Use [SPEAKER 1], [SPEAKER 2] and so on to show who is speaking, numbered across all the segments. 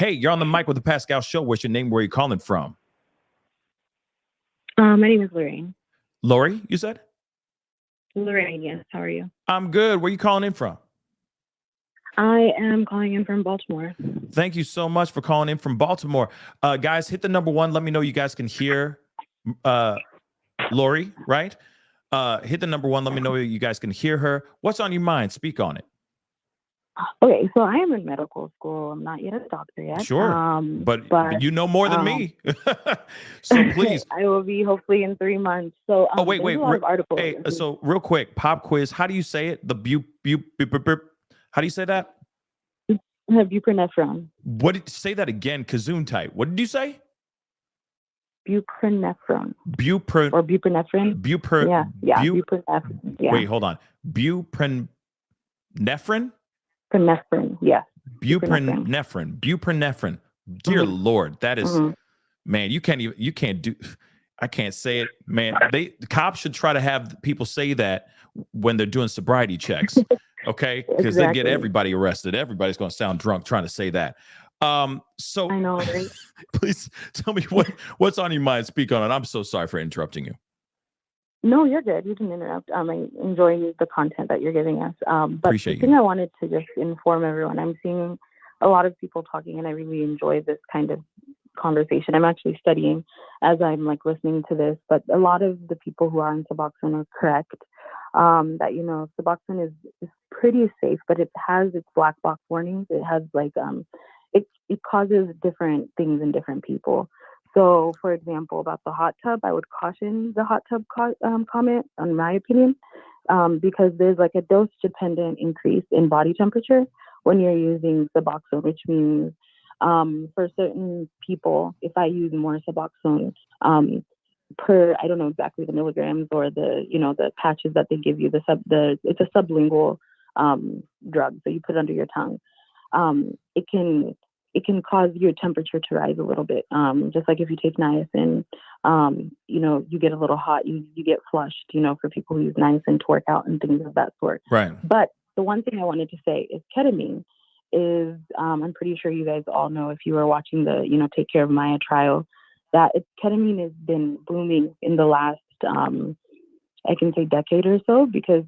[SPEAKER 1] Hey, you're on the mic with the Pascal Show. What's your name? Where are you calling from?
[SPEAKER 2] My name is Lorraine.
[SPEAKER 1] Lori, you said?
[SPEAKER 2] Lorraine, yes. How are you?
[SPEAKER 1] I'm good. Where are you calling in from?
[SPEAKER 2] I am calling in from Baltimore.
[SPEAKER 1] Thank you so much for calling in from Baltimore. Guys, hit the number one. Let me know you guys can hear Lori, right? Hit the number one. Let me know you guys can hear her. What's on your mind? Speak on it.
[SPEAKER 2] Okay, so I am in medical school. I'm not yet a doctor yet.
[SPEAKER 1] Sure. But you know more than me. So please.
[SPEAKER 2] I will be hopefully in 3 months. So
[SPEAKER 1] wait.
[SPEAKER 2] there's a lot of articles.
[SPEAKER 1] Hey, so real quick, pop quiz. How do you say it? The how do you say that?
[SPEAKER 2] Buprenorphine.
[SPEAKER 1] What did say that again? Kazoon type. What did you say?
[SPEAKER 2] Buprenorphine.
[SPEAKER 1] Buprenorphine.
[SPEAKER 2] Or buprenorphine. Buprenorphine. Yeah.
[SPEAKER 1] Wait, hold on. Buprenorphine?
[SPEAKER 2] Epinephrine, yes.
[SPEAKER 1] Buprenorphine. Dear Lord, that is, man, you can't do, I can't say it, man. The cops should try to have people say that when they're doing sobriety checks, okay? Because they get everybody arrested. Everybody's going to sound drunk trying to say that. So
[SPEAKER 2] I know, right?
[SPEAKER 1] Please tell me what's on your mind. Speak on it. I'm so sorry for interrupting you.
[SPEAKER 2] No, you're good. You can interrupt. I'm enjoying the content that you're giving us. But
[SPEAKER 1] Appreciate
[SPEAKER 2] the thing I wanted to just inform everyone, I'm seeing a lot of people talking, and I really enjoy this kind of conversation. I'm actually studying as I'm listening to this, but a lot of the people who are on Suboxone are correct. That Suboxone is pretty safe, but it has its black box warnings. It has it causes different things in different people. So, for example, about the hot tub, I would caution the hot tub comment, in my opinion, because there's a dose-dependent increase in body temperature when you're using Suboxone, which means for certain people, if I use more Suboxone per, I don't know exactly the milligrams or the patches that they give you, it's a sublingual drug, so you put it under your tongue. It can cause your temperature to rise a little bit. Just like if you take niacin, you get a little hot, you get flushed, for people who use niacin to work out and things of that sort.
[SPEAKER 1] Right.
[SPEAKER 2] But the one thing I wanted to say is ketamine is, I'm pretty sure you guys all know if you were watching the, Take Care of Maya trial, that ketamine has been booming in the last, I can say decade or so, because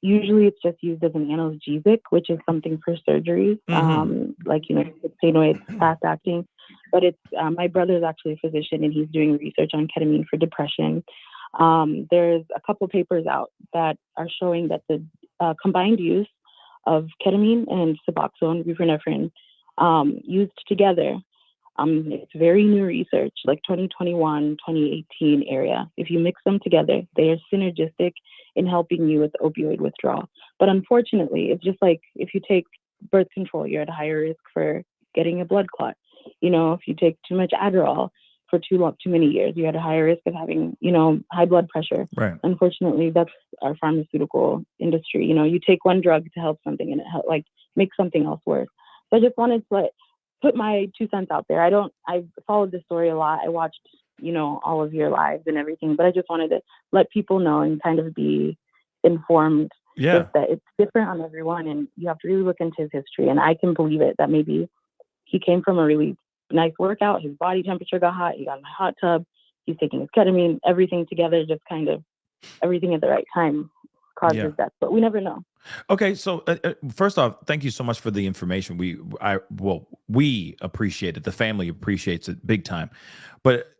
[SPEAKER 2] usually it's just used as an analgesic, which is something for surgeries, stenoid, fast acting. But it's my brother is actually a physician, and he's doing research on ketamine for depression. There's a couple papers out that are showing that the combined use of ketamine and Suboxone, buprenorphine, used together, it's very new research, 2021, 2018 area. If you mix them together, they are synergistic in helping you with opioid withdrawal. But unfortunately, it's just like if you take birth control, you're at a higher risk for getting a blood clot. If you take too much Adderall for too many years, you're at a higher risk of having, high blood pressure.
[SPEAKER 1] Right.
[SPEAKER 2] Unfortunately, that's our pharmaceutical industry. You take one drug to help something and it makes something else worse. So I just wanted to put my 2 cents out there. I followed this story a lot. I watched, all of your lives and everything, but I just wanted to let people know and kind of be informed.
[SPEAKER 1] Yeah.
[SPEAKER 2] That it's different on everyone, and you have to really look into his history. And I can believe it that maybe he came from a really nice workout. His body temperature got hot. He got in a hot tub. He's taking his ketamine, everything together, just kind of everything at the right time causes that, but we never know.
[SPEAKER 1] Okay, so first off, thank you so much for the information. We appreciate it. The family appreciates it big time. But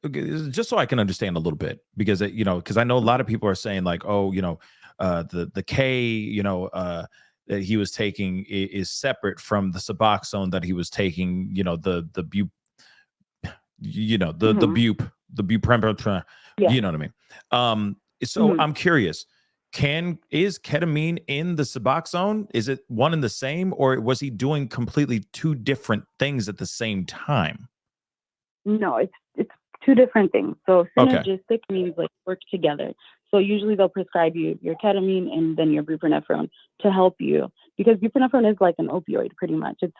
[SPEAKER 1] just so I can understand a little bit, because because I know a lot of people are saying the K, that he was taking is separate from the Suboxone that he was taking. The buprenorphine. You know what I mean? So I'm curious. Is ketamine in the Suboxone? Is it one and the same, or was he doing completely two different things at the same time?
[SPEAKER 2] No, it's two different things. So synergistic means work together. So usually they'll prescribe you your ketamine and then your buprenorphine to help you, because buprenorphine is like an opioid pretty much. It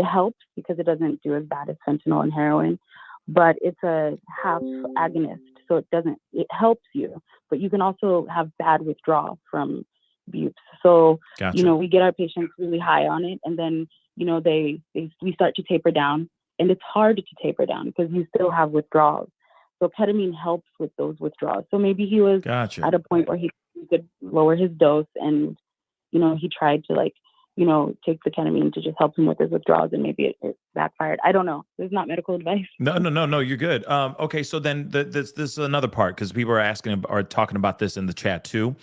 [SPEAKER 2] helps because it doesn't do as bad as fentanyl and heroin, but it's a half agonist. So it helps you, but you can also have bad withdrawal from bupes. So,
[SPEAKER 1] Gotcha.
[SPEAKER 2] We get our patients really high on it, and then we start to taper down, and it's hard to taper down because you still have withdrawals. So ketamine helps with those withdrawals. So maybe he was
[SPEAKER 1] Gotcha.
[SPEAKER 2] at a point where he could lower his dose, and he tried to take the ketamine to just help him with his withdrawals, and maybe it backfired. I don't know. There's not medical advice.
[SPEAKER 1] No, you're good. Okay, so then this is another part, because people are talking about this in the chat too,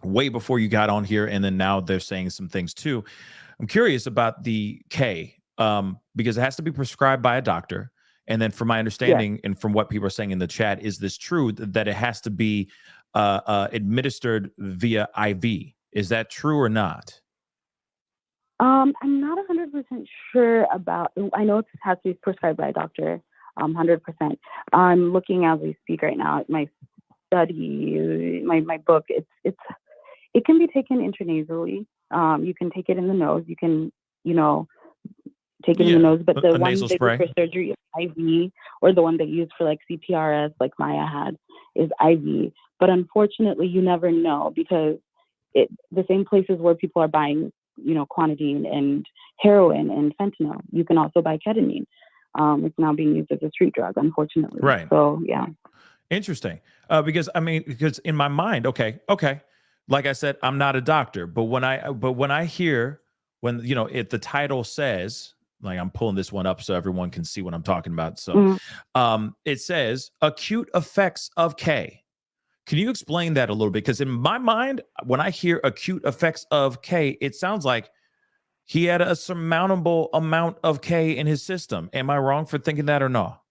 [SPEAKER 1] way before you got on here, and then now they're saying some things too. I'm curious about the K, because it has to be prescribed by a doctor. And then from my understanding and from what people are saying in the chat, is this true that it has to be administered via IV? Is that true or not?
[SPEAKER 2] I'm not 100% sure about. I know it has to be prescribed by a doctor, 100%. I'm looking as we speak right now at my study, my book. It can be taken intranasally. You can take it in the nose. You can, take it in the nose. But the one they use for surgery is IV, or the one they use for like CPRS, like Maya had, is IV. But unfortunately, you never know, because the same places where people are buying, clonidine and heroin and fentanyl, you can also buy ketamine. It's now being used as a street drug, unfortunately.
[SPEAKER 1] Right.
[SPEAKER 2] So yeah.
[SPEAKER 1] Interesting. Because in my mind, okay. Like I said, I'm not a doctor, but when I hear, if the title says, like, I'm pulling this one up so everyone can see what I'm talking about. So, it says acute effects of K. Can you explain that a little bit? Because in my mind, when I hear acute effects of K, it sounds like he had a surmountable amount of K in his system. Am I wrong for thinking that or not?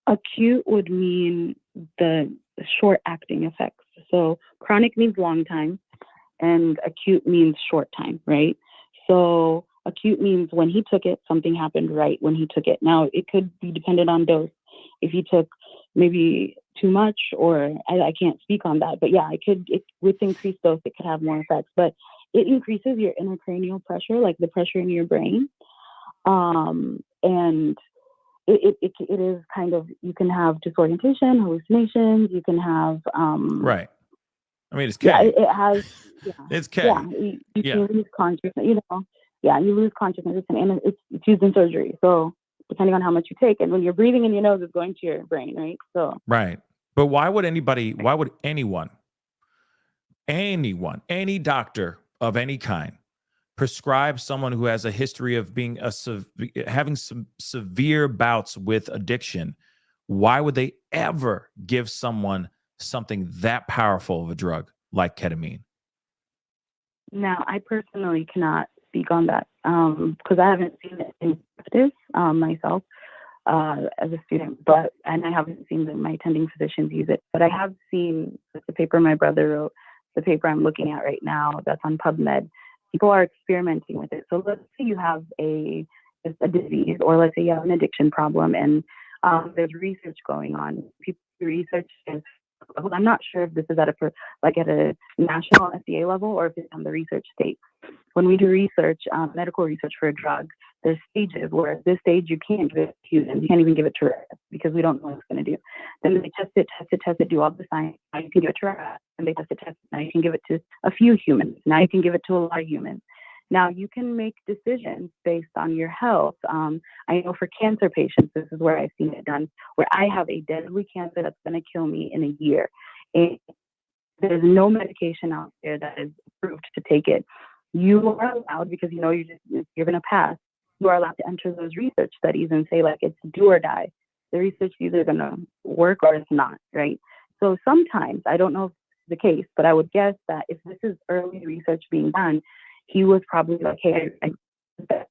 [SPEAKER 2] Acute would mean the short-acting effects. So chronic means long time, and acute means short time, right? So acute means when he took it, something happened right when he took it. Now, it could be dependent on dose. If he took maybe too much, or I can't speak on that, but yeah, with increased dose, it could have more effects. But it increases your intracranial pressure, like the pressure in your brain, and it is kind of, you can have disorientation, hallucinations. You can have
[SPEAKER 1] right. I mean, it's K.
[SPEAKER 2] Yeah, it has. Yeah,
[SPEAKER 1] it's K.
[SPEAKER 2] Yeah, you can lose consciousness. Yeah, you lose consciousness, and it's used in surgery. So depending on how much you take, and when you're breathing in your nose, it's going to your brain, right? So
[SPEAKER 1] right. But why would anyone, any doctor of any kind, prescribe someone who has a history of being having some severe bouts with addiction? Why would they ever give someone something that powerful of a drug like ketamine?
[SPEAKER 2] Now, I personally cannot speak on that because I haven't seen it in practice myself as a student, and I haven't seen my attending physicians use it. But I have seen the paper my brother wrote, the paper I'm looking at right now that's on PubMed. People are experimenting with it. So let's say you have a disease, or let's say you have an addiction problem, and there's research going on. People research is, I'm not sure if this is at a national FDA level, or if it's on the research state. When we do research, medical research for a drug, there's stages where at this stage you can't give it to humans. You can't even give it to rats because we don't know what it's going to do. Then they test it, do all the science. Now you can give it to rats, and they test it. Now you can give it to a few humans. Now you can give it to a lot of humans. Now you can make decisions based on your health. I know for cancer patients, this is where I've seen it done, where I have a deadly cancer that's going to kill me in a year. And there's no medication out there that is approved to take it. You are allowed, because you're going to pass, you are allowed to enter those research studies and say, like, it's do or die. The research is either going to work or it's not, right? So sometimes, I don't know if it's the case, but I would guess that if this is early research being done, he was probably like, hey, I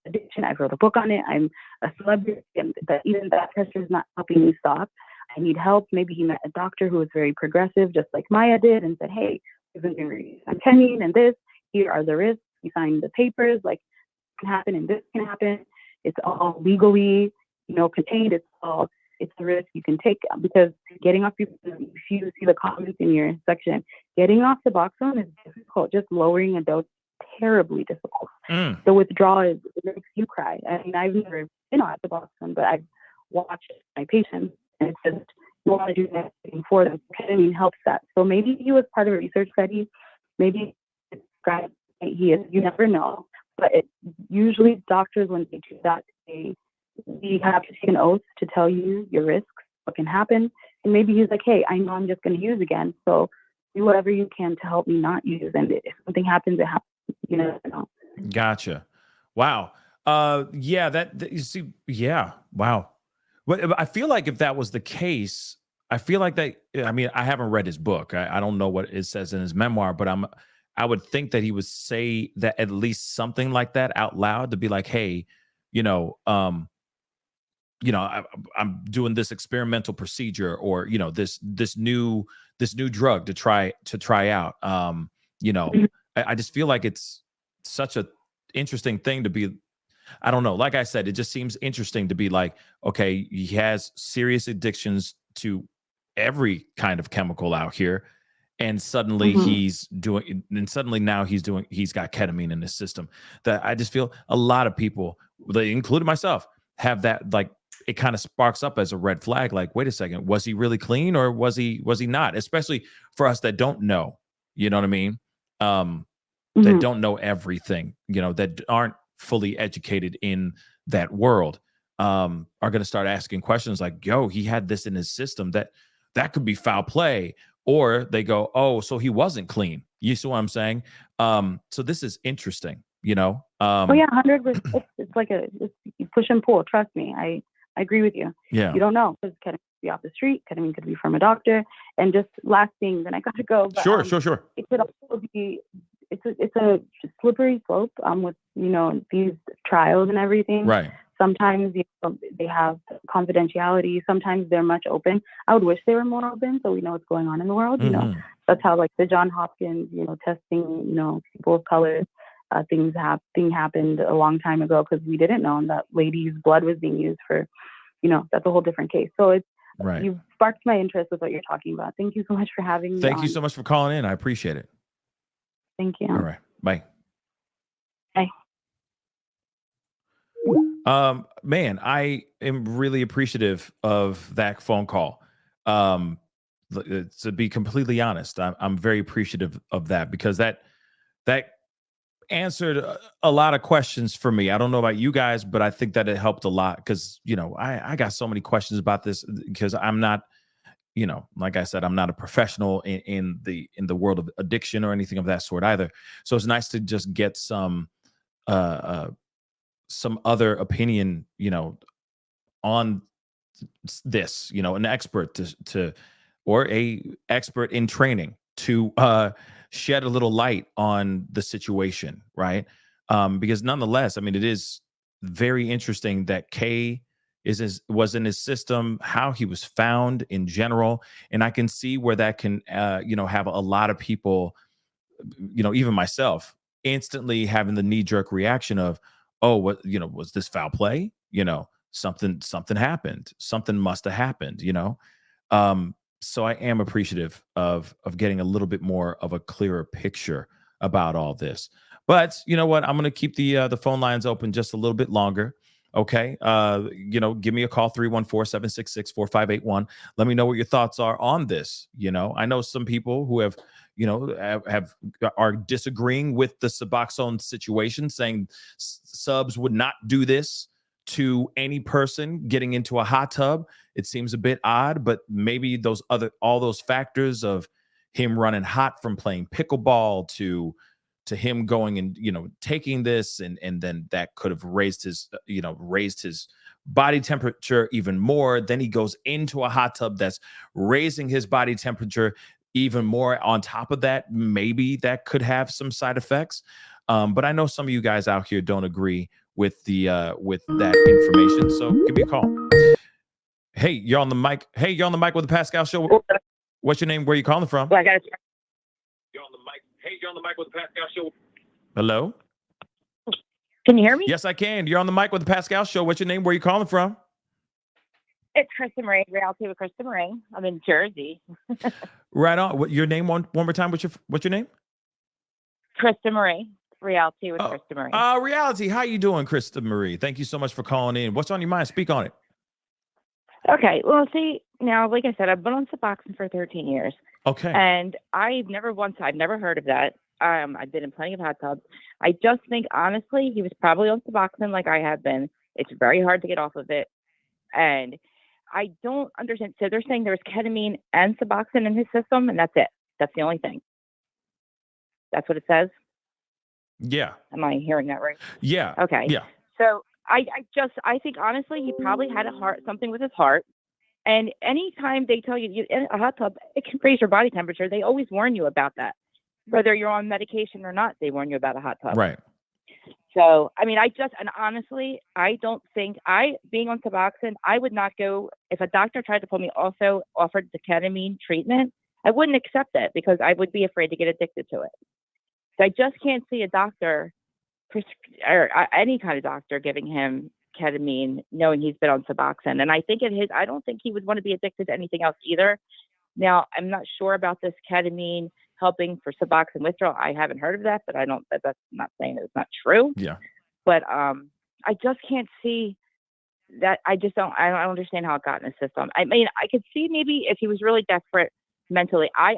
[SPEAKER 2] addiction, I wrote a book on it, I'm a celebrity, and that even that pressure is not helping me stop. I need help. Maybe he met a doctor who was very progressive, just like Maya did, and said, hey, we've been doing ketamine and this, here are the risks. You sign the papers, like, this can happen and this can happen. It's all legally, contained. It's a risk you can take, because getting off, if you see the comments in your section, getting off Suboxone is difficult. Just lowering a dose, terribly difficult. The withdrawal it makes you cry. I mean, I've never been on Suboxone, but I've watched my patients, and it's just, you want to do that for them. Ketamine helps that. So maybe he was part of a research study. Maybe he is. You never know. But usually doctors, when they do that, we have to take an oath to tell you your risks, what can happen. And maybe he's like, hey, I know I'm just going to use again. So do whatever you can to help me not use. And if something happens, it happens. You know.
[SPEAKER 1] Gotcha. Wow. Yeah, that you see, yeah. Wow. But I feel like if that was the case, I feel like that. I mean, I haven't read his book. I don't know what it says in his memoir, but I would think that he would say that at least something like that out loud to be like, hey, you know, um, I'm doing this experimental procedure, or this new drug to try out. You know,
[SPEAKER 2] Mhm.
[SPEAKER 1] I just feel like it's such a interesting thing to be. I don't know. Like I said, it just seems interesting to be like, okay, he has serious addictions to every kind of chemical out here. And suddenly
[SPEAKER 2] Mhm.
[SPEAKER 1] now he's got ketamine in his system. That I just feel a lot of people, they including myself, have that, like, it kind of sparks up as a red flag. Like, wait a second, was he really clean or was he not? Especially for us that don't know, you know what I mean? Um, that
[SPEAKER 2] Mhm.
[SPEAKER 1] don't know everything, that aren't fully educated in that world, are going to start asking questions like, yo, he had this in his system, that could be foul play. Or they go, oh, so he wasn't clean. You see what I'm saying? So this is interesting,
[SPEAKER 2] Oh yeah, 100%. It's like you push and pull. Trust me, I agree with you.
[SPEAKER 1] yeah.
[SPEAKER 2] You don't know, because ketamine could be off the street. Ketamine could be from a doctor. And just last thing, then I got to go. But
[SPEAKER 1] Sure.
[SPEAKER 2] it could also be. It's a slippery slope. With these trials and everything.
[SPEAKER 1] Right.
[SPEAKER 2] Sometimes they have confidentiality. Sometimes they're much open. I would wish they were more open, so we know what's going on in the world.
[SPEAKER 1] Mhm.
[SPEAKER 2] That's how, like, the John Hopkins, testing, people of color. Thing happened a long time ago because we didn't know, and that lady's blood was being used for, that's a whole different case. So
[SPEAKER 1] Right.
[SPEAKER 2] you've sparked my interest with what you're talking about. Thank you so much for having me
[SPEAKER 1] Thank you
[SPEAKER 2] on.
[SPEAKER 1] so much for calling in. I appreciate it.
[SPEAKER 2] Thank you.
[SPEAKER 1] All right. Bye.
[SPEAKER 2] Bye.
[SPEAKER 1] Man, I am really appreciative of that phone call. Um, to be completely honest, I'm very appreciative of that, because that answered a lot of questions for me. I don't know about you guys, but I think that it helped a lot, because I got so many questions about this, because I'm not, like I said, I'm not a professional in the world of addiction or anything of that sort either. So it's nice to just get uh, uh some other opinion, on this, an expert to or a expert in training to shed a little light on the situation, right? Because nonetheless, I mean, it is very interesting that K was in his system, how he was found in general, and I can see where that can have a lot of people, even myself, instantly having the knee jerk reaction of, oh, what, was this foul play? Something happened. Something must have happened, so I am appreciative of getting a little bit more of a clearer picture about all this. But you know what? I'm going to keep the phone lines open just a little bit longer. Okay. Give me a call, 314-766-4581. Let me know what your thoughts are on this. I know some people who have are disagreeing with the Suboxone situation, saying subs would not do this to any person getting into a hot tub. It seems a bit odd, but maybe all those factors of him running hot from playing pickleball to him going and taking this, and then that could have raised his body temperature even more. Then he goes into a hot tub that's raising his body temperature even more. On top of that, maybe that could have some side effects. But I know some of you guys out here don't agree with that information. So give me a call. Hey, you're on the mic. Hey, you're on the mic with the Pascal Show. What's your name? Where are you calling from?
[SPEAKER 2] Well, I got to.
[SPEAKER 1] You're on the mic. Hey, you're on the mic with the Pascal Show. Hello?
[SPEAKER 3] Can you hear me?
[SPEAKER 1] Yes, I can. You're on the mic with the Pascal Show. What's your name? Where are you calling from?
[SPEAKER 3] It's Krista Marie, Reality with Krista Marie. I'm in Jersey.
[SPEAKER 1] Right on. What your name one more time? What's your name?
[SPEAKER 3] Krista Marie, Reality with Krista Marie.
[SPEAKER 1] Reality. How you doing, Krista Marie? Thank you so much for calling in. What's on your mind? Speak on it.
[SPEAKER 3] Okay. Well, see, now, like I said, I've been on Suboxone for 13 years.
[SPEAKER 1] Okay.
[SPEAKER 3] And I've never heard of that. I've been in plenty of hot tubs. I just think, honestly, he was probably on Suboxone like I have been. It's very hard to get off of it. And I don't understand. So they're saying there was ketamine and Suboxone in his system, and that's it. That's the only thing. That's what it says.
[SPEAKER 1] Yeah.
[SPEAKER 3] Am I hearing that right?
[SPEAKER 1] Yeah.
[SPEAKER 3] Okay.
[SPEAKER 1] Yeah.
[SPEAKER 3] So I think honestly, he probably had something with his heart. And anytime they tell you in a hot tub, it can raise your body temperature. They always warn you about that. Whether you're on medication or not, they warn you about a hot tub.
[SPEAKER 1] Right.
[SPEAKER 3] So, I mean, and honestly, I don't think being on Suboxone, I would not go, if a doctor tried to pull me also offered the ketamine treatment, I wouldn't accept it because I would be afraid to get addicted to it. So I just can't see a doctor or any kind of doctor giving him ketamine, knowing he's been on Suboxone. And I think I don't think he would want to be addicted to anything else either. Now, I'm not sure about this ketamine helping for Suboxone withdrawal. I haven't heard of that, but that's not saying that it's not true.
[SPEAKER 1] Yeah.
[SPEAKER 3] But I just can't see that. I don't understand how it got in the system. I mean, I could see maybe if he was really desperate mentally. I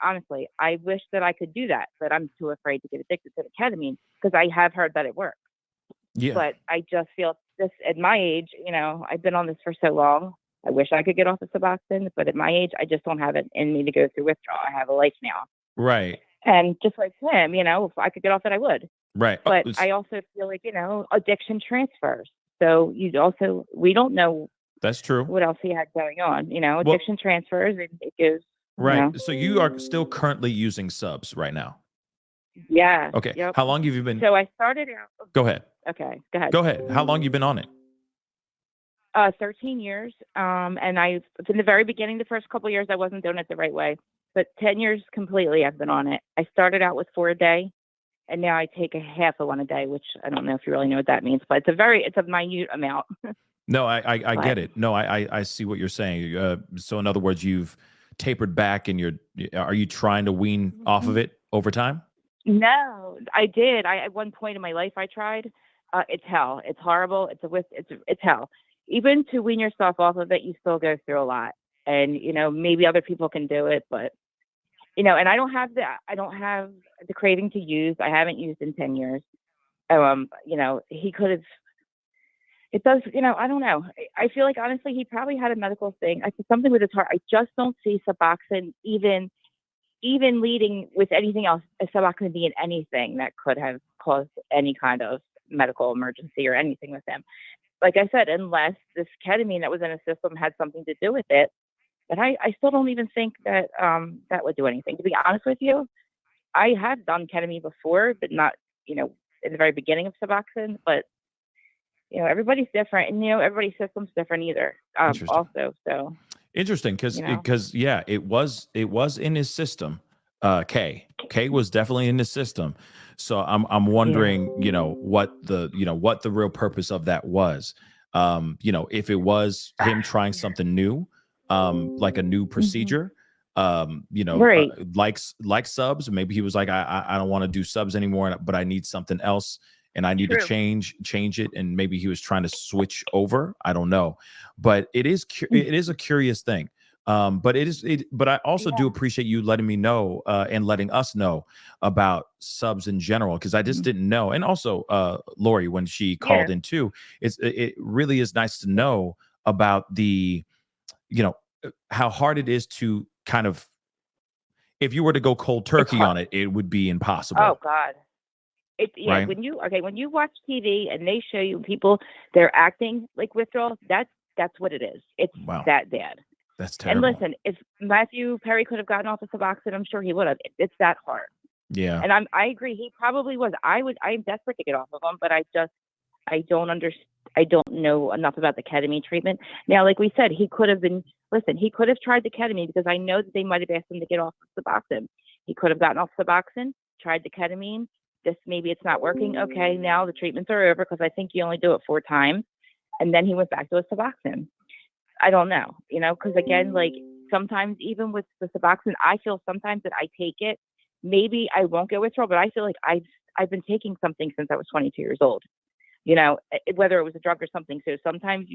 [SPEAKER 3] honestly, I wish that I could do that, but I'm too afraid to get addicted to the ketamine because I have heard that it works.
[SPEAKER 1] Yeah.
[SPEAKER 3] But I just feel this at my age, I've been on this for so long. I wish I could get off of Suboxone, but at my age, I just don't have it in me to go through withdrawal. I have a life now.
[SPEAKER 1] Right.
[SPEAKER 3] And just like him, if I could get off it, I would.
[SPEAKER 1] Right.
[SPEAKER 3] But I also feel like, addiction transfers. So we don't know.
[SPEAKER 1] That's true.
[SPEAKER 3] What else he had going on. Addiction transfers and it goes.
[SPEAKER 1] Right. So you are still currently using subs right now?
[SPEAKER 3] Yeah.
[SPEAKER 1] Okay.
[SPEAKER 3] Yep.
[SPEAKER 1] How long have you been?
[SPEAKER 3] So I started out.
[SPEAKER 1] Go ahead.
[SPEAKER 3] Okay. Go ahead.
[SPEAKER 1] Go ahead. How long you been on it?
[SPEAKER 3] 13 years. And in the very beginning, the first couple of years, I wasn't doing it the right way. But 10 years completely, I've been on it. I started out with 4 a day, and now I take a half of one a day, which I don't know if you really know what that means, but it's a minute amount.
[SPEAKER 1] No, I get it. No, I see what you're saying. So in other words, you've tapered back, and are you trying to wean off of it over time?
[SPEAKER 3] No, I did. At one point in my life, I tried. It's hell. It's horrible. It's hell. Even to wean yourself off of it, you still go through a lot. And maybe other people can do it, but and I don't have the craving to use. I haven't used in 10 years. He could have. It does. I don't know. I feel like honestly, he probably had a medical thing. I said something with his heart. I just don't see Suboxone even leading with anything else. Suboxone being anything that could have caused any kind of medical emergency or anything with him. Like I said, unless this ketamine that was in his system had something to do with it. But I still don't even think that that would do anything. To be honest with you, I have done ketamine before, but not, in the very beginning of Suboxone. But, everybody's different. And, everybody's system's different either. Also, so.
[SPEAKER 1] Interesting, because yeah, it was in his system. K was definitely in his system. So I'm wondering, what the real purpose of that was. If it was him trying something new, like a new procedure,
[SPEAKER 3] right.
[SPEAKER 1] Like subs. Maybe he was like, I don't want to do subs anymore, but I need something else. And I need to change it. And maybe he was trying to switch over. I don't know, but it is a curious thing. But I also do appreciate you letting me know and letting us know about subs in general, because I just didn't know. And also Lori, when she called in too, it really is nice to know about the, how hard it is to kind of, if you were to go cold turkey on it, it would be impossible.
[SPEAKER 3] Oh God.
[SPEAKER 1] Right?
[SPEAKER 3] When you watch TV and they show you people, they're acting like withdrawal, that's what it is. It's that bad.
[SPEAKER 1] That's terrible.
[SPEAKER 3] And listen, if Matthew Perry could have gotten off of Suboxone, I'm sure he would have. It's that hard.
[SPEAKER 1] Yeah.
[SPEAKER 3] And I agree. He probably was. I'm desperate to get off of him, but I don't understand. I don't know enough about the ketamine treatment. Now, like we said, he could have tried the ketamine, because I know that they might have asked him to get off of Suboxone. He could have gotten off Suboxone, tried the ketamine. Maybe it's not working. Okay, now the treatments are over, because I think you only do it 4 times. And then he went back to a Suboxone. I don't know, because again, like sometimes even with the Suboxone, I feel sometimes that I take it, maybe I won't get withdrawal, but I feel like I've been taking something since I was 22 years old, whether it was a drug or something. So sometimes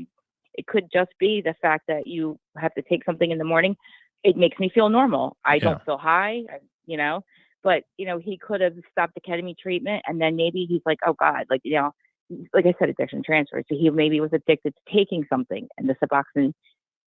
[SPEAKER 3] it could just be the fact that you have to take something in the morning. It makes me feel normal. I don't feel high, but he could have stopped the ketamine treatment, and then maybe he's like, oh God, like like I said, addiction transfer. So he maybe was addicted to taking something, and the Suboxone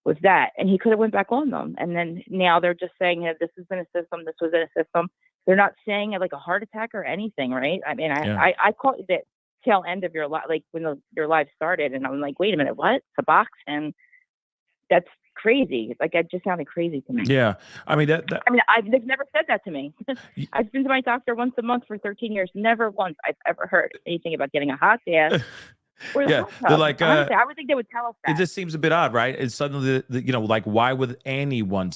[SPEAKER 3] was that, and he could have went back on them. And then now they're just saying that this has been a system, this was in a system. They're not saying it like a heart attack or anything, right? I mean,
[SPEAKER 1] Yeah.
[SPEAKER 3] I caught the tail end of your life, like when your life started, and I'm like, wait a minute, what? Suboxone? That's crazy. Like, that just sounded crazy to me.
[SPEAKER 1] Yeah. I mean,
[SPEAKER 3] they've never said that to me. I've been to my doctor once a month for 13 years. Never once I've ever heard anything about getting a hot bath.
[SPEAKER 1] Yeah, they're like,
[SPEAKER 3] honestly, I would think they would tell us that.
[SPEAKER 1] It just seems a bit odd, right? It's suddenly, like, why would anyone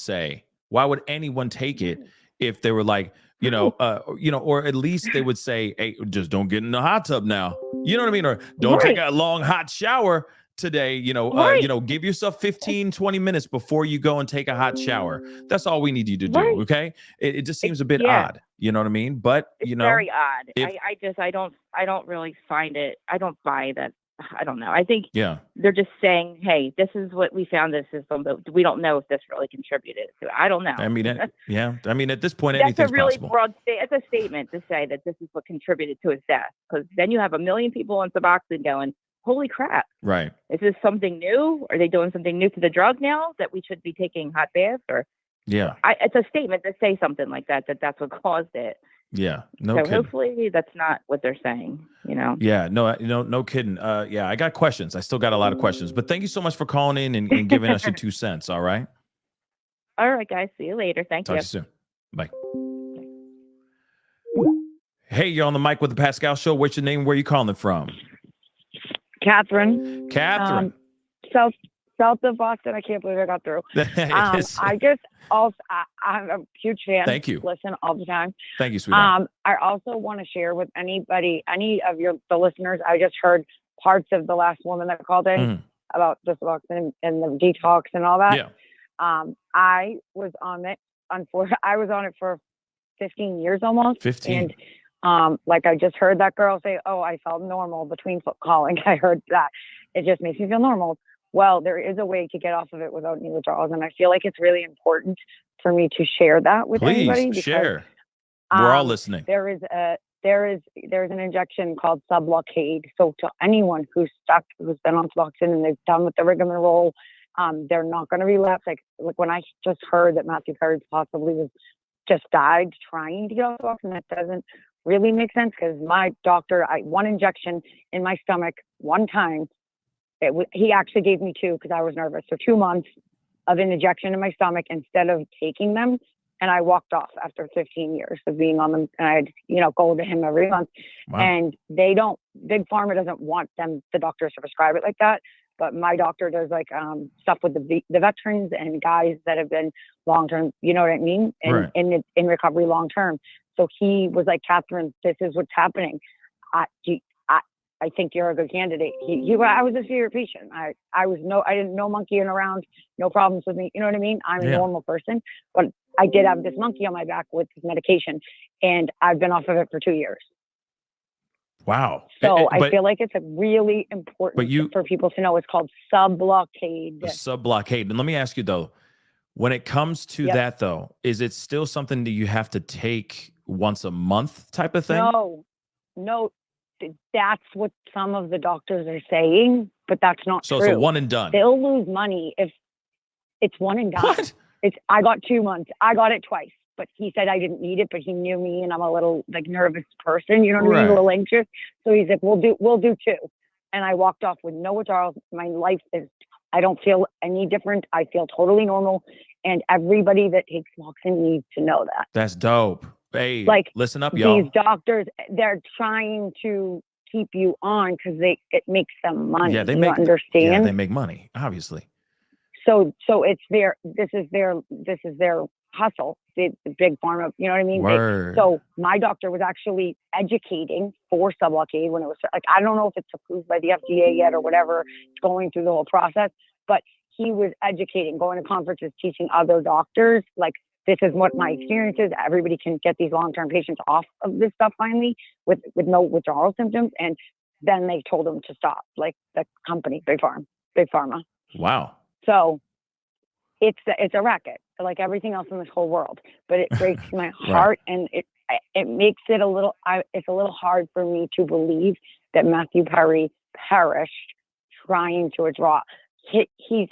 [SPEAKER 1] take it if they were like, or at least they would say, hey, just don't get in the hot tub now. You know what I mean? Or don't take a long hot shower today. Give yourself 15, 20 minutes before you go and take a hot shower. That's all we need you to do.
[SPEAKER 3] Right.
[SPEAKER 1] Okay. It just seems a bit odd. You know what I mean? But
[SPEAKER 3] it's very odd. I don't really find it. I don't buy that. I don't know. I think they're just saying, hey, this is what we found this system, but we don't know if this really contributed to it. I don't know.
[SPEAKER 1] I mean, I mean, at this point,
[SPEAKER 3] that's
[SPEAKER 1] anything's
[SPEAKER 3] a really
[SPEAKER 1] possible.
[SPEAKER 3] broad it's a statement to say that this is what contributed to his death, because then you have a million people on Suboxone going, holy crap.
[SPEAKER 1] Right.
[SPEAKER 3] Is this something new? Are they doing something new to the drug now that we should be taking hot baths? Or it's a statement to say something like that that's what caused it.
[SPEAKER 1] Yeah.
[SPEAKER 3] So hopefully that's not what they're saying,
[SPEAKER 1] Yeah, no kidding. I got questions. I still got a lot of questions, but thank you so much for calling in and giving us your 2 cents. All right.
[SPEAKER 3] All right, guys. See you later. Thank you.
[SPEAKER 1] Talk to you soon. Bye. Hey, you're on the mic with the Pascal Show. What's your name? Where are you calling from?
[SPEAKER 4] Catherine. South of Boston. I can't believe I got through. I'm a huge fan.
[SPEAKER 1] Thank you.
[SPEAKER 4] Listen all the time.
[SPEAKER 1] Thank you, sweetheart.
[SPEAKER 4] I also want to share with any of the listeners. I just heard parts of the last woman that called in about the Suboxone and the detox and all that.
[SPEAKER 1] Yeah.
[SPEAKER 4] I was on it. I was on it for 15 years almost.
[SPEAKER 1] 15.
[SPEAKER 4] And like I just heard that girl say, "Oh, I felt normal between calling." I heard that. It just makes me feel normal. Well, there is a way to get off of it without any withdrawals, and I feel like it's really important for me to share that with anybody.
[SPEAKER 1] Please share. We're all listening.
[SPEAKER 4] There is an injection called Sublocade. So to anyone who's been on Suboxone and they've done with the rigmarole, they're not going to relapse. Like when I just heard that Matthew Perry possibly just died trying to get off Suboxone, that doesn't really make sense, because my doctor, one injection in my stomach one time. He actually gave me 2 because I was nervous. So 2 months of an injection in my stomach instead of taking them. And I walked off after 15 years of being on them. And I'd, go to him every month.
[SPEAKER 1] Wow.
[SPEAKER 4] And Big Pharma doesn't want the doctors to prescribe it like that. But my doctor does stuff with the veterans and guys that have been long-term, you know what I mean? And in recovery long-term. So he was like, Catherine, this is what's happening. I think you're a good candidate. I was a severe patient. I didn't know monkeying around, no problems with me. You know what I mean? I'm a normal person, but I did have this monkey on my back with this medication, and I've been off of it for 2 years.
[SPEAKER 1] Wow.
[SPEAKER 4] So I feel like it's a really important for people to know. It's called Sublocade.
[SPEAKER 1] Sublocade. And let me ask you though, when it comes to that though, is it still something that you have to take once a month type of thing?
[SPEAKER 4] No. That's what some of the doctors are saying, but that's not true.
[SPEAKER 1] So it's a one and done.
[SPEAKER 4] They'll lose money if it's one and done.
[SPEAKER 1] What?
[SPEAKER 4] I got 2 months. I got it twice, but he said I didn't need it, but he knew me and I'm a little nervous person, you know what I mean? A little anxious. So he's like, we'll do 2. And I walked off with no withdrawals. My life I don't feel any different. I feel totally normal. And everybody that takes Suboxone needs to know that.
[SPEAKER 1] That's dope. Hey, listen up, y'all.
[SPEAKER 4] These doctors, they're trying to keep you on because it makes them money.
[SPEAKER 1] Yeah, they
[SPEAKER 4] understand.
[SPEAKER 1] Yeah, they make money, obviously.
[SPEAKER 4] So it's this is their hustle, the Big Pharma. You know what I mean? So my doctor was actually educating for Sublocade when it was I don't know if it's approved by the FDA yet or whatever. It's going through the whole process, but he was educating, going to conferences, teaching other doctors this is what my experience is. Everybody can get these long-term patients off of this stuff finally with no withdrawal symptoms. And then they told them to stop, like the company, Big Pharma.
[SPEAKER 1] Wow.
[SPEAKER 4] So it's a racket, like everything else in this whole world. But it breaks my heart, and it makes it a little, it's a little hard for me to believe that Matthew Perry perished trying to withdraw. He's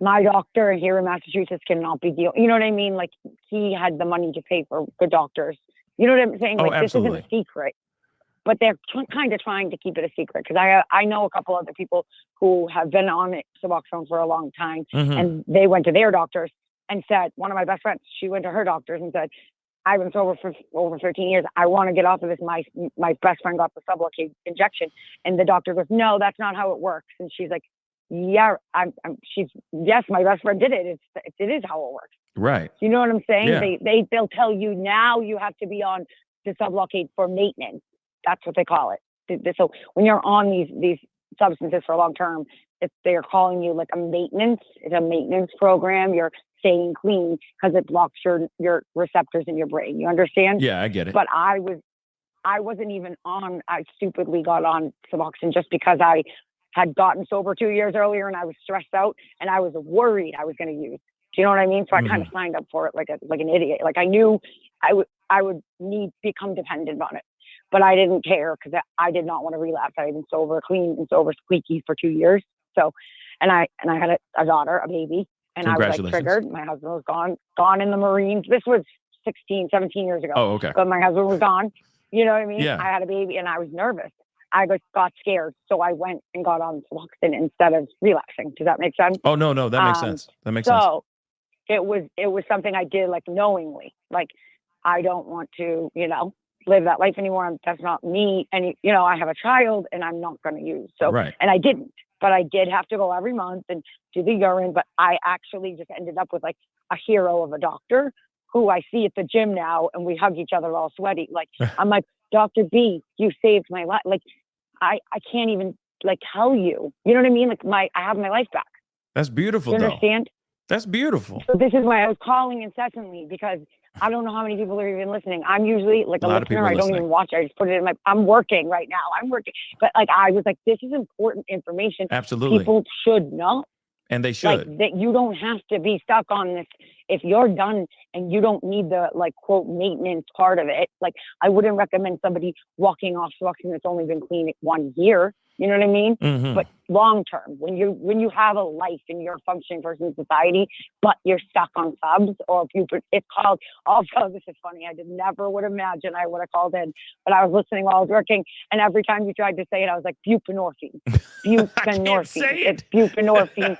[SPEAKER 4] my doctor here in Massachusetts cannot be deal. You know what I mean? Like, he had the money to pay for good doctors. You know what I'm saying?
[SPEAKER 1] Oh,
[SPEAKER 4] Like,
[SPEAKER 1] absolutely.
[SPEAKER 4] this isn't a secret, but they're kind of trying to keep it a secret, because I know a couple other people who have been on Suboxone for a long time, and they went to their doctors and said, one of my best friends, she went to her doctors and said, I've been sober for over 13 years. I want to get off of this. My best friend got the Sublocade injection, and the doctor goes, no, that's not how it works. And she's like, yeah, yes, my best friend did it. It is how it works.
[SPEAKER 1] Right.
[SPEAKER 4] You know what I'm saying?
[SPEAKER 1] Yeah.
[SPEAKER 4] They'll tell you now you have to be on the Sublocade for maintenance. That's what they call it. So when you're on these substances for long term, they're calling you like a maintenance. It's a maintenance program. You're staying clean because it blocks your receptors in your brain. You understand?
[SPEAKER 1] Yeah, I get it.
[SPEAKER 4] But I wasn't even on. I stupidly got on Suboxone just because I had gotten sober 2 years earlier, and I was stressed out, and I was worried I was going to use. Do you know what I mean? So I kind of signed up for it like an idiot. Like, I knew I would become dependent on it, but I didn't care because I did not want to relapse. I had been sober, clean and sober, squeaky for 2 years. So, and I had a daughter, a baby, and I was like triggered. My husband was gone in the Marines. This was 16, 17 years ago.
[SPEAKER 1] Oh, okay.
[SPEAKER 4] But my husband was gone. You know what I mean?
[SPEAKER 1] Yeah.
[SPEAKER 4] I had a baby and I was nervous. I got scared. So I went and got on Suboxone instead of relapsing. Does that make sense?
[SPEAKER 1] Oh, no, that makes sense. That makes sense.
[SPEAKER 4] So it was something I did like knowingly. Like, I don't want to, live that life anymore. That's not me. And, I have a child and I'm not going to use. So,
[SPEAKER 1] right.
[SPEAKER 4] And I didn't, but I did have to go every month and do the urine. But I actually just ended up with like a hero of a doctor who I see at the gym now, and we hug each other all sweaty. Like, I'm like, Dr. B, you saved my life. Like, I can't even like tell you, you know what I mean? Like, I have my life back.
[SPEAKER 1] That's beautiful.
[SPEAKER 4] You understand?
[SPEAKER 1] That's beautiful.
[SPEAKER 4] So this is why I was calling incessantly, because I don't know how many people are even listening. I'm usually like a listener. I don't even watch. I just put it in I'm working right now. I'm working. But like, I was like, this is important information.
[SPEAKER 1] Absolutely.
[SPEAKER 4] People should know.
[SPEAKER 1] And they should.
[SPEAKER 4] Like, that you don't have to be stuck on this. If you're done and you don't need the like quote maintenance part of it, like, I wouldn't recommend somebody walking off Suboxone that's only been clean 1 year. You know what I mean? But long term, when you have a life and you're a functioning person in society, but you're stuck on subs, or it's called, also, this is funny, I never would imagine I would have called in, but I was listening while I was working, and every time you tried to say it, I was like, buprenorphine. Buprenorphine. It's buprenorphine.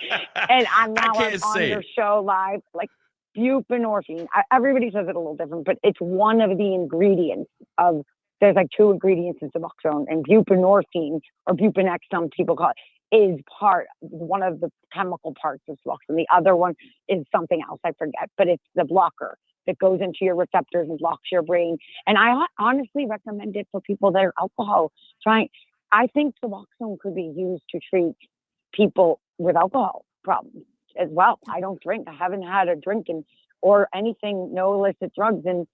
[SPEAKER 4] And I'm now on your show live, like, buprenorphine. Everybody says it a little different, but it's one of the ingredients of, there's like 2 ingredients in Suboxone, and buprenorphine, or Buprenex, some people call it, is one of the chemical parts of Suboxone. The other one is something else, I forget, but it's the blocker that goes into your receptors and blocks your brain. And I honestly recommend it for people that are alcohol trying. I think Suboxone could be used to treat people with alcohol problems as well. I don't drink. I haven't had a drink or anything, no illicit drugs in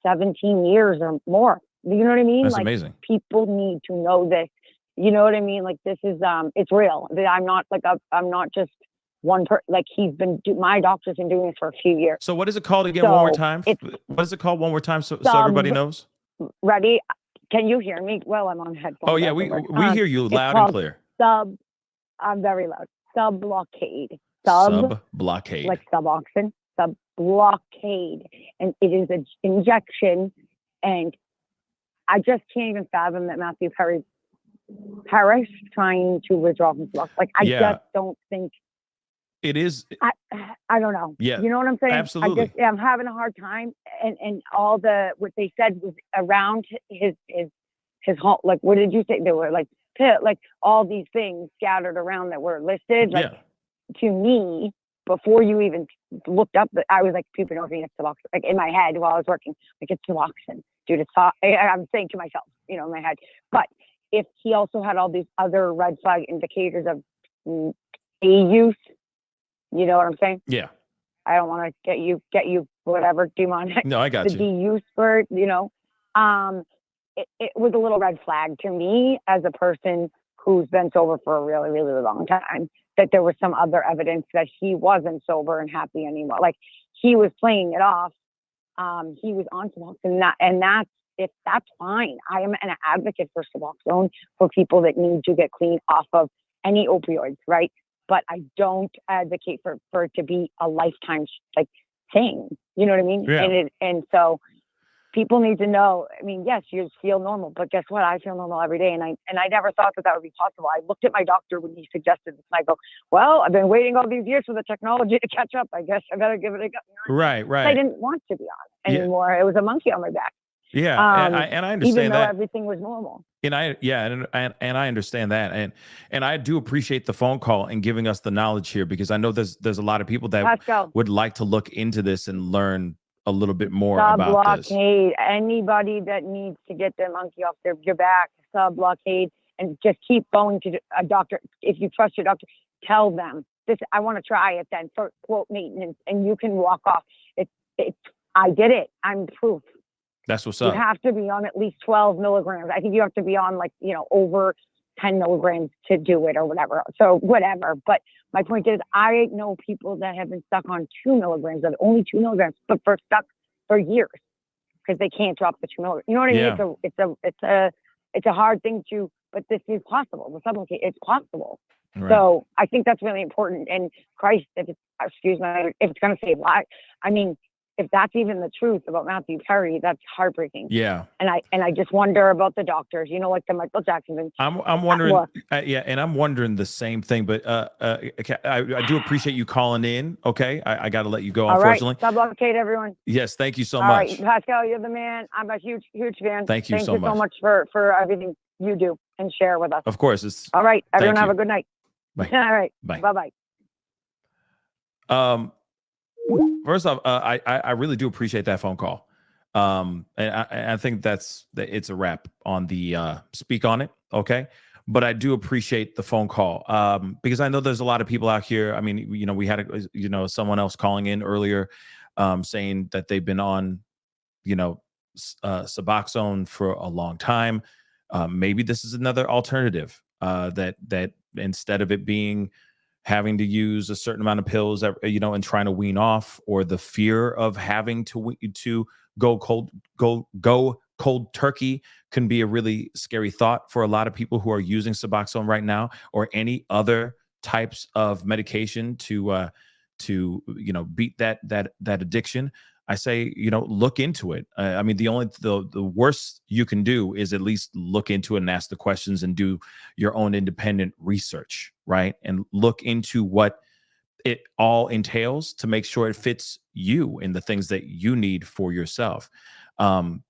[SPEAKER 4] 17 years or more. You know what I mean?
[SPEAKER 1] That's
[SPEAKER 4] like,
[SPEAKER 1] amazing.
[SPEAKER 4] People need to know this. You know what I mean? Like, this is, it's real. I'm not like, I'm not just one person. Like, my doctor's been doing this for a few years.
[SPEAKER 1] So what is it called again? One more time? What is it called one more time? So everybody knows?
[SPEAKER 4] Ready? Can you hear me? Well, I'm on headphones.
[SPEAKER 1] Oh yeah. We hear you loud and clear.
[SPEAKER 4] I'm very loud. Sublocade.
[SPEAKER 1] Sublocade.
[SPEAKER 4] Like Suboxone. Sublocade. And it is an injection, and I just can't even fathom that Matthew Perry perished trying to withdraw from Suboxone. Like, I just don't think
[SPEAKER 1] it is.
[SPEAKER 4] I don't know.
[SPEAKER 1] Yeah,
[SPEAKER 4] you know what I'm saying?
[SPEAKER 1] Absolutely.
[SPEAKER 4] I'm having a hard time, and all what they said was around his home. Like, what did you say? There were like all these things scattered around that were listed. Like, to me, before you even looked up, I was like, buprenorphine, it's Suboxone. Like, in my head while I was working, like, it's Suboxone. Dude, I'm saying to myself, in my head. But if he also had all these other red flag indicators of use, you know what I'm saying?
[SPEAKER 1] Yeah.
[SPEAKER 4] I don't want to get you whatever demonic.
[SPEAKER 1] No, I got
[SPEAKER 4] the use word, it was a little red flag to me as a person who's been sober for a really, really long time, that there was some other evidence that he wasn't sober and happy anymore. Like, he was playing it off he was on Suboxone, that's fine. I am an advocate for Suboxone for people that need to get clean off of any opioids, right? But I don't advocate for it to be a lifetime like thing. You know what I mean?
[SPEAKER 1] Yeah.
[SPEAKER 4] And so people need to know. I mean, yes, you feel normal, but guess what? I feel normal every day, and I never thought that would be possible. I looked at my doctor when he suggested this, and I go, "Well, I've been waiting all these years for the technology to catch up. I guess I better give it a go."
[SPEAKER 1] Right.
[SPEAKER 4] I didn't want to be on it anymore. It was a monkey on my back.
[SPEAKER 1] Yeah, and I understand
[SPEAKER 4] even though
[SPEAKER 1] that.
[SPEAKER 4] everything was normal.
[SPEAKER 1] And I understand that, and I do appreciate the phone call and giving us the knowledge here, because I know there's a lot of people that
[SPEAKER 4] Pascal,
[SPEAKER 1] would like to look into this and learn a little bit more about this.
[SPEAKER 4] Sub-blockade. Anybody that needs to get their monkey off your back, sub-blockade, and just keep going to a doctor. If you trust your doctor, tell them this. I want to try it then for quote maintenance, and you can walk off. I did it. I'm proof.
[SPEAKER 1] That's what's
[SPEAKER 4] You
[SPEAKER 1] up.
[SPEAKER 4] have to be on at least 12 milligrams. I think you have to be on over 10 milligrams to do it or whatever. So whatever. But my point is, I know people that have been stuck on 2 milligrams, of only 2 milligrams, but stuck for years because they can't drop the 2 milligrams. You know what I mean?
[SPEAKER 1] Yeah.
[SPEAKER 4] It's a hard thing but this is possible. The supplement, it's possible.
[SPEAKER 1] Right.
[SPEAKER 4] So I think that's really important. And Christ, if it's going to save lives, I mean, if that's even the truth about Matthew Perry, that's heartbreaking.
[SPEAKER 1] Yeah.
[SPEAKER 4] And I just wonder about the doctors, like the Michael Jackson thing.
[SPEAKER 1] I'm wondering, and I'm wondering the same thing, but I do appreciate you calling in. Okay. I got to let you go, unfortunately.
[SPEAKER 4] All right. Sub-blockade, everyone.
[SPEAKER 1] Yes. Thank you so
[SPEAKER 4] All
[SPEAKER 1] much.
[SPEAKER 4] right, Pascal, you're the man. I'm a huge, huge fan.
[SPEAKER 1] Thank you so much
[SPEAKER 4] for everything you do and share with us.
[SPEAKER 1] Of course.
[SPEAKER 4] All right. Everyone have a good night.
[SPEAKER 1] Bye.
[SPEAKER 4] All right.
[SPEAKER 1] Bye.
[SPEAKER 4] Bye-bye.
[SPEAKER 1] First off, I really do appreciate that phone call. And I think it's a wrap on the speak on it. Okay. But I do appreciate the phone call because I know there's a lot of people out here. I mean, we had, someone else calling in earlier saying that they've been on, Suboxone for a long time. Maybe this is another alternative that instead of it being having to use a certain amount of pills, and trying to wean off, or the fear of having to go cold turkey can be a really scary thought for a lot of people who are using Suboxone right now, or any other types of medication to beat that addiction. I say, look into it. I mean, the worst you can do is at least look into it and ask the questions and do your own independent research, right? And look into what it all entails to make sure it fits you and the things that you need for yourself. If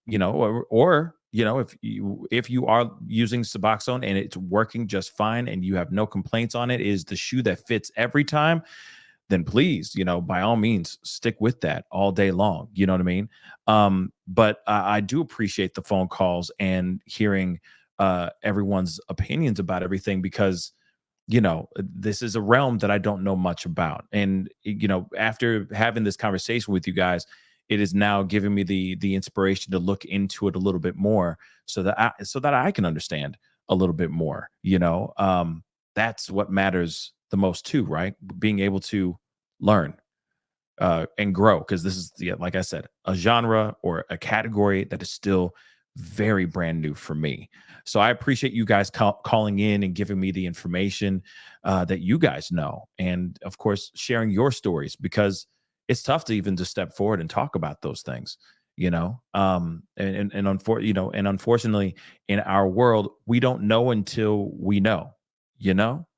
[SPEAKER 1] you are using Suboxone and it's working just fine and you have no complaints on it, is the shoe that fits every time, then please, by all means, stick with that all day long. You know what I mean? But I do appreciate the phone calls and hearing everyone's opinions about everything, because, this is a realm that I don't know much about. And, after having this conversation with you guys, it is now giving me the inspiration to look into it a little bit more so that I can understand a little bit more, that's what matters the most too, right? Being able to learn and grow, because this is, like I said, a genre or a category that is still very brand new for me. So I appreciate you guys calling in and giving me the information that you guys know, and of course sharing your stories, because it's tough to even just step forward and talk about those things, and unfortunately in our world, we don't know until we know,